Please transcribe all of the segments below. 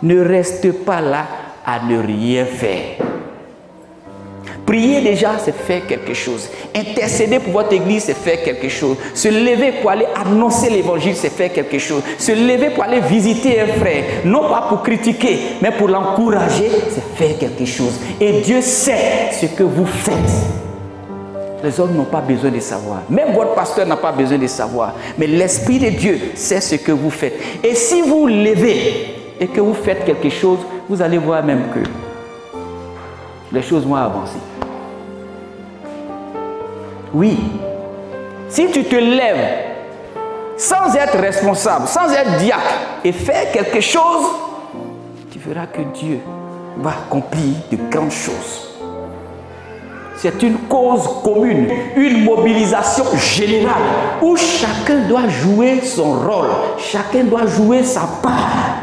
Ne reste pas là à ne rien faire. Prier déjà, c'est faire quelque chose. Intercéder pour votre église, c'est faire quelque chose. Se lever pour aller annoncer l'évangile, c'est faire quelque chose. Se lever pour aller visiter un frère, non pas pour critiquer, mais pour l'encourager, c'est faire quelque chose. Et Dieu sait ce que vous faites. Les hommes n'ont pas besoin de savoir. Même votre pasteur n'a pas besoin de savoir. Mais l'Esprit de Dieu sait ce que vous faites. Et si vous levez et que vous faites quelque chose, vous allez voir même que les choses vont avancer. Oui. Si tu te lèves sans être responsable, sans être diacre et faire quelque chose, tu verras que Dieu va accomplir de grandes choses. C'est une cause commune, une mobilisation générale où chacun doit jouer son rôle, chacun doit jouer sa part.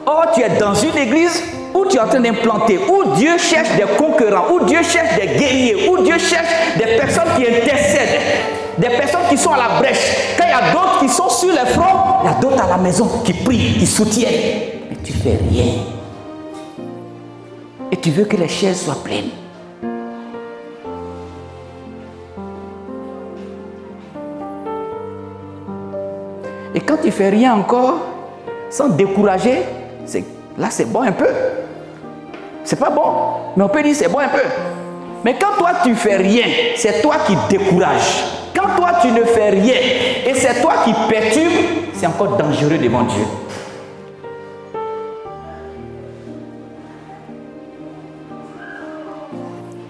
Or, tu es dans une église où tu es en train d'implanter, où Dieu cherche des concurrents, où Dieu cherche des guerriers, où Dieu cherche des personnes qui intercèdent, des personnes qui sont à la brèche. Quand il y a d'autres qui sont sur les fronts, il y a d'autres à la maison qui prient, qui soutiennent. Mais tu ne fais rien. Et tu veux que les chaises soient pleines. Et quand tu ne fais rien encore, sans décourager, là c'est bon un peu. C'est pas bon, mais on peut dire c'est bon un peu. Mais quand toi tu ne fais rien, c'est toi qui décourages. Quand toi tu ne fais rien et c'est toi qui perturbes, c'est encore dangereux devant Dieu.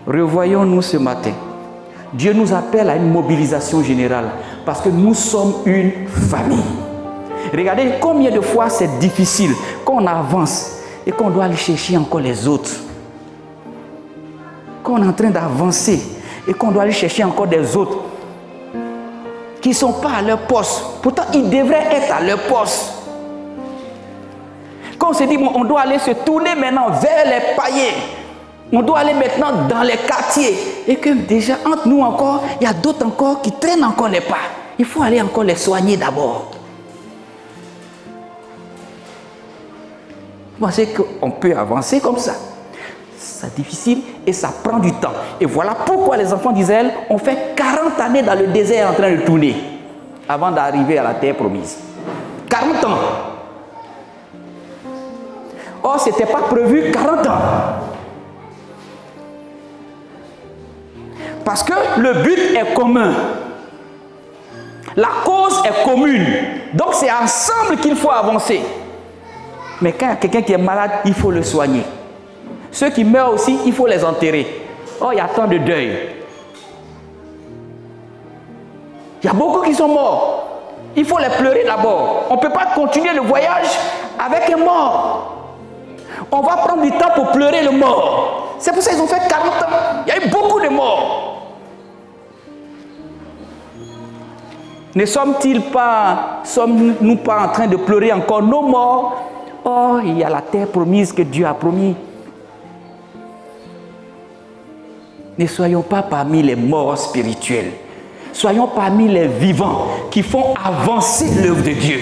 Revoyons-nous ce matin. Dieu nous appelle à une mobilisation générale parce que nous sommes une famille. Regardez combien de fois c'est difficile qu'on avance et qu'on doit aller chercher encore les autres. Qu'on est en train d'avancer et qu'on doit aller chercher encore des autres qui ne sont pas à leur poste. Pourtant, ils devraient être à leur poste. Quand on se dit, bon, on doit aller se tourner maintenant vers les païens. On doit aller maintenant dans les quartiers. Et que déjà, entre nous encore, il y a d'autres encore qui traînent encore les pas. Il faut aller encore les soigner d'abord. Vous pensez qu'on peut avancer comme ça? C'est difficile et ça prend du temps. Et voilà pourquoi les enfants d'Israël ont fait 40 années dans le désert en train de tourner avant d'arriver à la terre promise. 40 ans. Or, ce n'était pas prévu 40 ans. Parce que le but est commun. La cause est commune. Donc, c'est ensemble qu'il faut avancer. Mais quand il y a quelqu'un qui est malade, il faut le soigner. Ceux qui meurent aussi, il faut les enterrer. Oh, il y a tant de deuil. Il y a beaucoup qui sont morts. Il faut les pleurer d'abord. On ne peut pas continuer le voyage avec un mort. On va prendre du temps pour pleurer le mort. C'est pour ça qu'ils ont fait 40 ans. Il y a eu beaucoup de morts. Ne sommes-nous pas en train de pleurer encore nos morts? Oh, il y a la terre promise que Dieu a promis. Ne soyons pas parmi les morts spirituels. Soyons parmi les vivants qui font avancer l'œuvre de Dieu.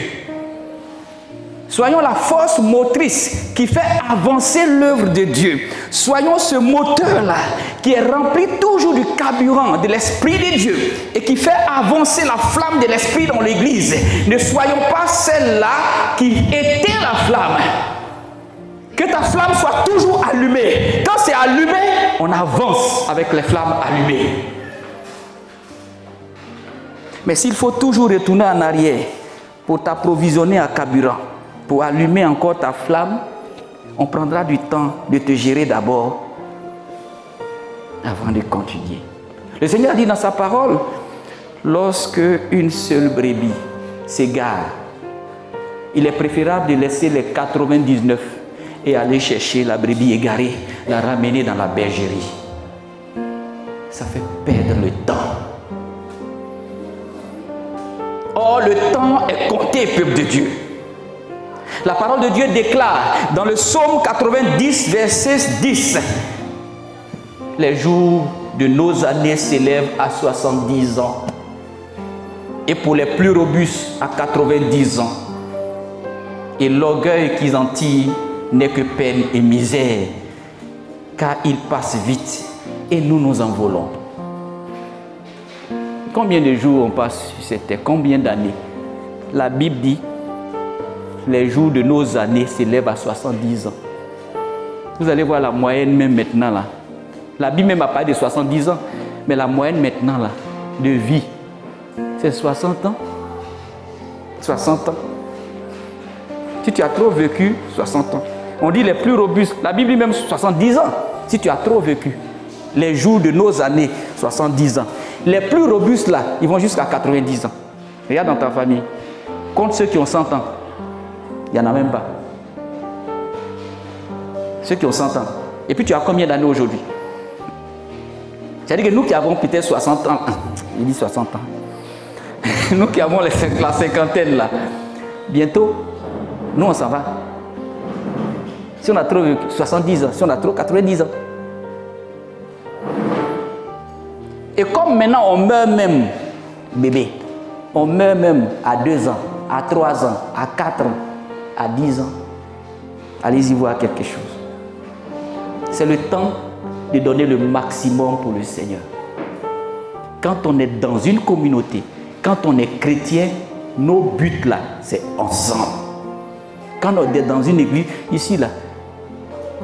Soyons la force motrice qui fait avancer l'œuvre de Dieu. Soyons ce moteur-là qui est rempli toujours du carburant de l'Esprit de Dieu et qui fait avancer la flamme de l'Esprit dans l'Église. Ne soyons pas celle-là qui éteint la flamme. Que ta flamme soit toujours allumée. Quand c'est allumé, on avance avec les flammes allumées. Mais s'il faut toujours retourner en arrière pour t'approvisionner à carburant, pour allumer encore ta flamme, on prendra du temps de te gérer d'abord avant de continuer. Le Seigneur dit dans sa parole, lorsque une seule brebis s'égare, il est préférable de laisser les 99 et aller chercher la brebis égarée, la ramener dans la bergerie. Ça fait perdre le temps. Or, le temps est compté, peuple de Dieu. La parole de Dieu déclare dans le psaume 90, verset 10, les jours de nos années s'élèvent à 70 ans. Et pour les plus robustes, à 90 ans. Et l'orgueil qu'ils en tirent n'est que peine et misère, car ils passent vite et nous nous envolons. Combien de jours on passe sur cette terre? Combien d'années? La Bible dit les jours de nos années s'élèvent à 70 ans. Vous allez voir la moyenne même maintenant là. La Bible même a parlé de 70 ans, mais la moyenne maintenant là, de vie, c'est 60 ans. 60 ans. Si tu as trop vécu, 60 ans. On dit les plus robustes. La Bible dit même 70 ans. Si tu as trop vécu. Les jours de nos années, 70 ans. Les plus robustes là, ils vont jusqu'à 90 ans. Regarde dans ta famille. Compte ceux qui ont 100 ans. Il n'y en a même pas. Ceux qui ont 100 ans. Et puis tu as combien d'années aujourd'hui? C'est-à-dire que nous qui avons peut-être 60 ans. Il dit 60 ans. Nous qui avons la cinquantaine là. Bientôt, nous on s'en va. Si on a trop 70 ans, si on a trop 90 ans. Et comme maintenant on meurt même, bébé, on meurt même à 2 ans, à 3 ans, à 4 ans, à 10 ans. Allez-y voir quelque chose. C'est le temps de donner le maximum pour le Seigneur. Quand on est dans une communauté, quand on est chrétien, nos buts là, c'est ensemble. Quand on est dans une église, ici là,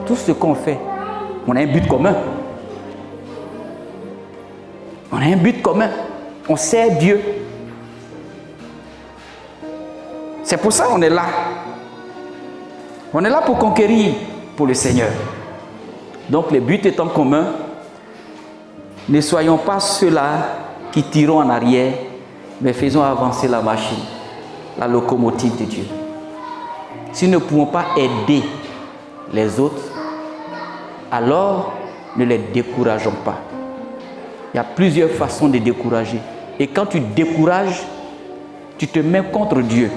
tout ce qu'on fait, on a un but commun. On a un but commun. On sert Dieu. C'est pour ça qu'on est là. On est là pour conquérir pour le Seigneur. Donc le but étant commun, ne soyons pas ceux-là qui tirons en arrière, mais faisons avancer la machine, la locomotive de Dieu. Si nous ne pouvons pas aider les autres, alors ne les décourageons pas. Il y a plusieurs façons de décourager. Et quand tu décourages, tu te mets contre Dieu.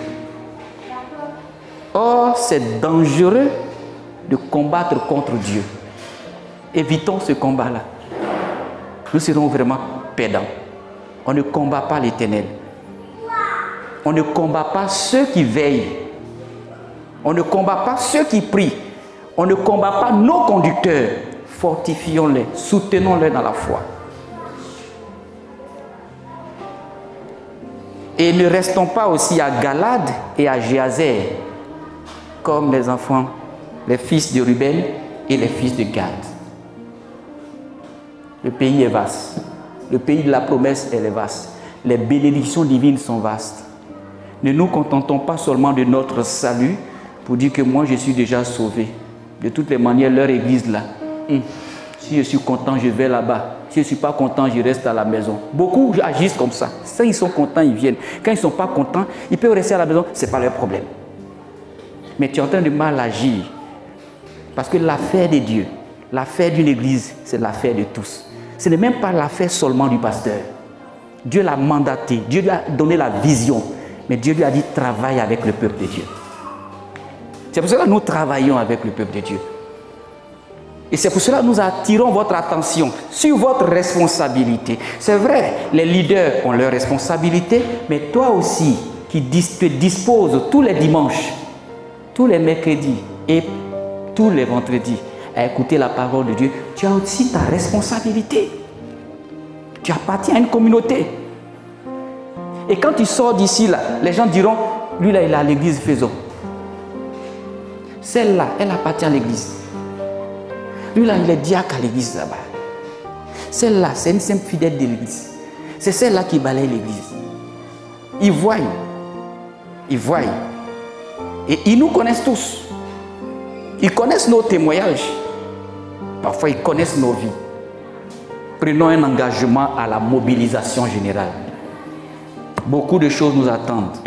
Or, c'est dangereux de combattre contre Dieu. Évitons ce combat-là. Nous serons vraiment perdants. On ne combat pas l'Éternel. On ne combat pas ceux qui veillent. On ne combat pas ceux qui prient. On ne combat pas nos conducteurs. Fortifions-les, soutenons-les dans la foi. Et ne restons pas aussi à Galade et à Géazer, comme les enfants, les fils de Ruben et les fils de Gad. Le pays est vaste. Le pays de la promesse est vaste. Les bénédictions divines sont vastes. Ne nous contentons pas seulement de notre salut pour dire que moi je suis déjà sauvé. De toutes les manières, leur église là, si je suis content, je vais là-bas. Si je ne suis pas content, je reste à la maison. Beaucoup agissent comme ça. Quand ils sont contents, ils viennent. Quand ils ne sont pas contents, ils peuvent rester à la maison. Ce n'est pas leur problème. Mais tu es en train de mal agir. Parce que l'affaire de Dieu, l'affaire d'une église, c'est l'affaire de tous. Ce n'est même pas l'affaire seulement du pasteur. Dieu l'a mandaté. Dieu lui a donné la vision. Mais Dieu lui a dit, travaille avec le peuple de Dieu. C'est pour cela que nous travaillons avec le peuple de Dieu. Et c'est pour cela que nous attirons votre attention sur votre responsabilité. C'est vrai, les leaders ont leur responsabilité, mais toi aussi, qui te disposes tous les dimanches, tous les mercredis et tous les vendredis à écouter la parole de Dieu, tu as aussi ta responsabilité. Tu appartiens à une communauté. Et quand tu sors d'ici, là, les gens diront, lui là, il est à l'église Faison. Celle-là, elle appartient à l'église. Lui là, il est diacre à l'église là-bas. Celle-là, c'est une simple fidèle de l'église. C'est celle-là qui balaye l'église. Ils voient. Ils voient. Et ils nous connaissent tous. Ils connaissent nos témoignages. Parfois, ils connaissent nos vies. Prenons un engagement à la mobilisation générale. Beaucoup de choses nous attendent.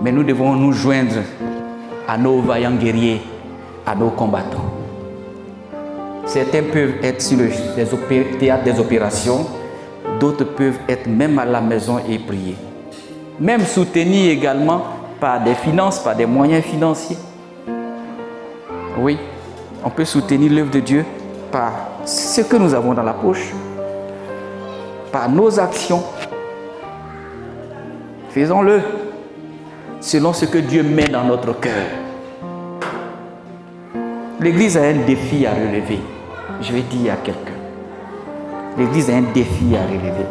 Mais nous devons nous joindre à nos vaillants guerriers, à nos combattants. Certains peuvent être sur le théâtre des opérations, d'autres peuvent être même à la maison et prier. Même soutenir également par des finances, par des moyens financiers. Oui, on peut soutenir l'œuvre de Dieu par ce que nous avons dans la poche, par nos actions. Faisons-le. selon ce que Dieu met dans notre cœur. L'Église a un défi à relever. Je vais dire à quelqu'un. L'Église a un défi à relever.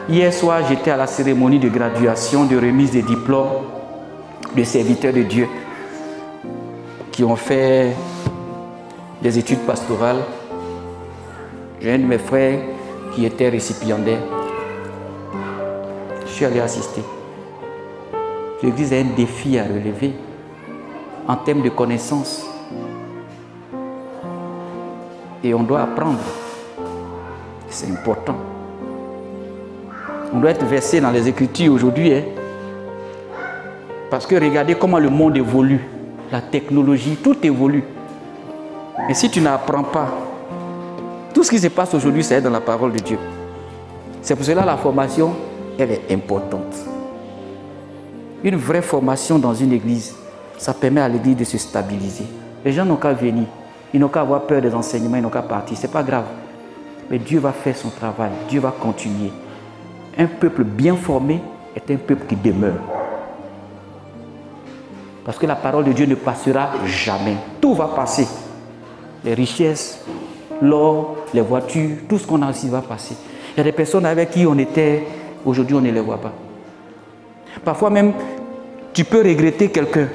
Hier soir, j'étais à la cérémonie de graduation, de remise des diplômes de serviteurs de Dieu qui ont fait des études pastorales. J'ai un de mes frères qui était récipiendaire. Je suis allé assister. L'Église a un défi à relever en termes de connaissances. Et on doit apprendre. C'est important. On doit être versé dans les Écritures aujourd'hui. Parce que regardez comment le monde évolue. La technologie, tout évolue. Mais si tu n'apprends pas, tout ce qui se passe aujourd'hui, c'est dans la parole de Dieu. C'est pour cela que la formation, elle est importante. Une vraie formation dans une église, ça permet à l'église de se stabiliser. Les gens n'ont qu'à venir. Ils n'ont qu'à avoir peur des enseignements, ils n'ont qu'à partir. Ce n'est pas grave. Mais Dieu va faire son travail. Dieu va continuer. Un peuple bien formé est un peuple qui demeure. Parce que la parole de Dieu ne passera jamais. Tout va passer. Les richesses, l'or, les voitures, tout ce qu'on a ici va passer. Il y a des personnes avec qui on était, aujourd'hui on ne les voit pas. Parfois même, tu peux regretter quelqu'un.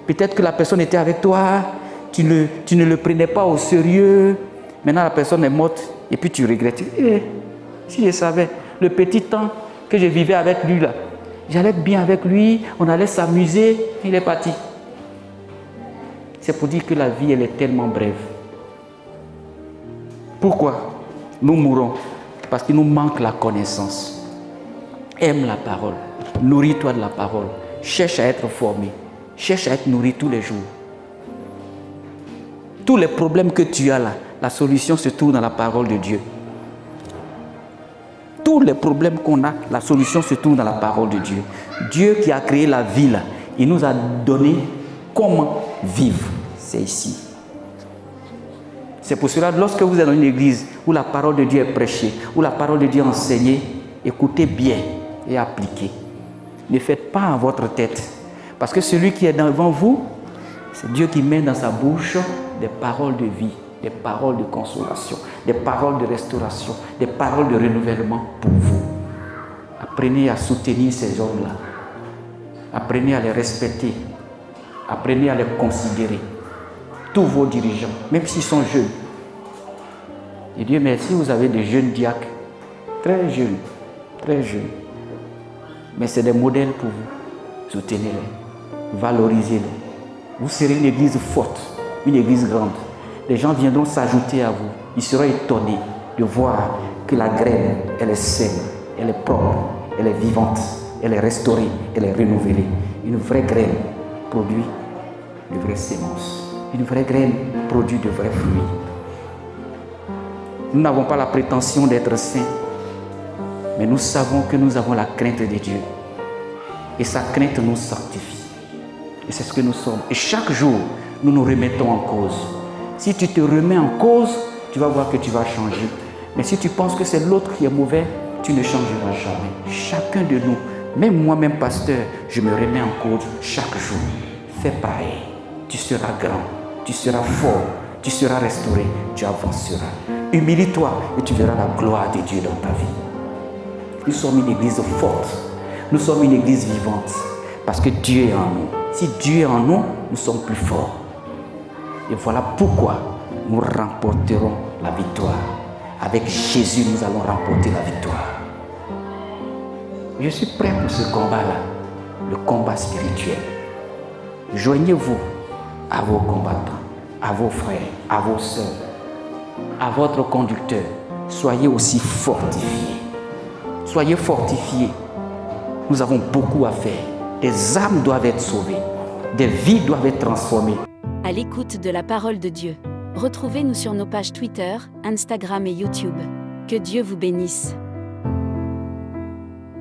Peut-être que la personne était avec toi, tu ne le prenais pas au sérieux. Maintenant la personne est morte et puis tu regrettes. Si je savais, le petit temps que je vivais avec lui là, j'allais bien avec lui, on allait s'amuser, il est parti. C'est pour dire que la vie elle est tellement brève. Pourquoi nous mourons? Parce qu'il nous manque la connaissance. Aime la parole, nourris-toi de la parole, cherche à être formé, cherche à être nourri tous les jours. Tous les problèmes que tu as là, la solution se trouve dans la parole de Dieu. Tous les problèmes qu'on a, la solution se trouve dans la parole de Dieu. Dieu qui a créé la vie là, il nous a donné comment vivre. C'est ici. C'est pour cela, lorsque vous êtes dans une église où la parole de Dieu est prêchée, où la parole de Dieu est enseignée, écoutez bien et appliquez. Ne faites pas en votre tête. Parce que celui qui est devant vous, c'est Dieu qui met dans sa bouche des paroles de vie, des paroles de consolation, des paroles de restauration, des paroles de renouvellement pour vous. Apprenez à soutenir ces hommes-là. Apprenez à les respecter. Apprenez à les considérer. Tous vos dirigeants, même s'ils sont jeunes. Et Dieu merci, vous avez des jeunes diacres, très jeunes, mais c'est des modèles pour vous. Soutenez-les, valorisez-les. Vous serez une église forte, une église grande. Les gens viendront s'ajouter à vous. Ils seront étonnés de voir que la graine, elle est saine, elle est propre, elle est vivante, elle est restaurée, elle est renouvelée. Une vraie graine produit de vraies semences. Une vraie graine produit de vrais fruits. Nous n'avons pas la prétention d'être saints, mais nous savons que nous avons la crainte de Dieu. Et sa crainte nous sanctifie. Et c'est ce que nous sommes. Et chaque jour, nous nous remettons en cause. Si tu te remets en cause, tu vas voir que tu vas changer. Mais si tu penses que c'est l'autre qui est mauvais, tu ne changeras jamais. Chacun de nous, même moi-même pasteur, je me remets en cause chaque jour. Fais pareil. Tu seras grand, tu seras fort, tu seras restauré, tu avanceras. Humilie-toi et tu verras la gloire de Dieu dans ta vie. Nous sommes une église forte. Nous sommes une église vivante. Parce que Dieu est en nous. Si Dieu est en nous, nous sommes plus forts. Et voilà pourquoi nous remporterons la victoire. Avec Jésus, nous allons remporter la victoire. Je suis prêt pour ce combat-là. Le combat spirituel. Joignez-vous à vos combattants, à vos frères, à vos sœurs, à votre conducteur. Soyez aussi fortifiés. Soyez fortifiés. Nous avons beaucoup à faire. Des âmes doivent être sauvées. Des vies doivent être transformées. À l'écoute de la parole de Dieu. Retrouvez-nous sur nos pages Twitter, Instagram et YouTube. Que Dieu vous bénisse.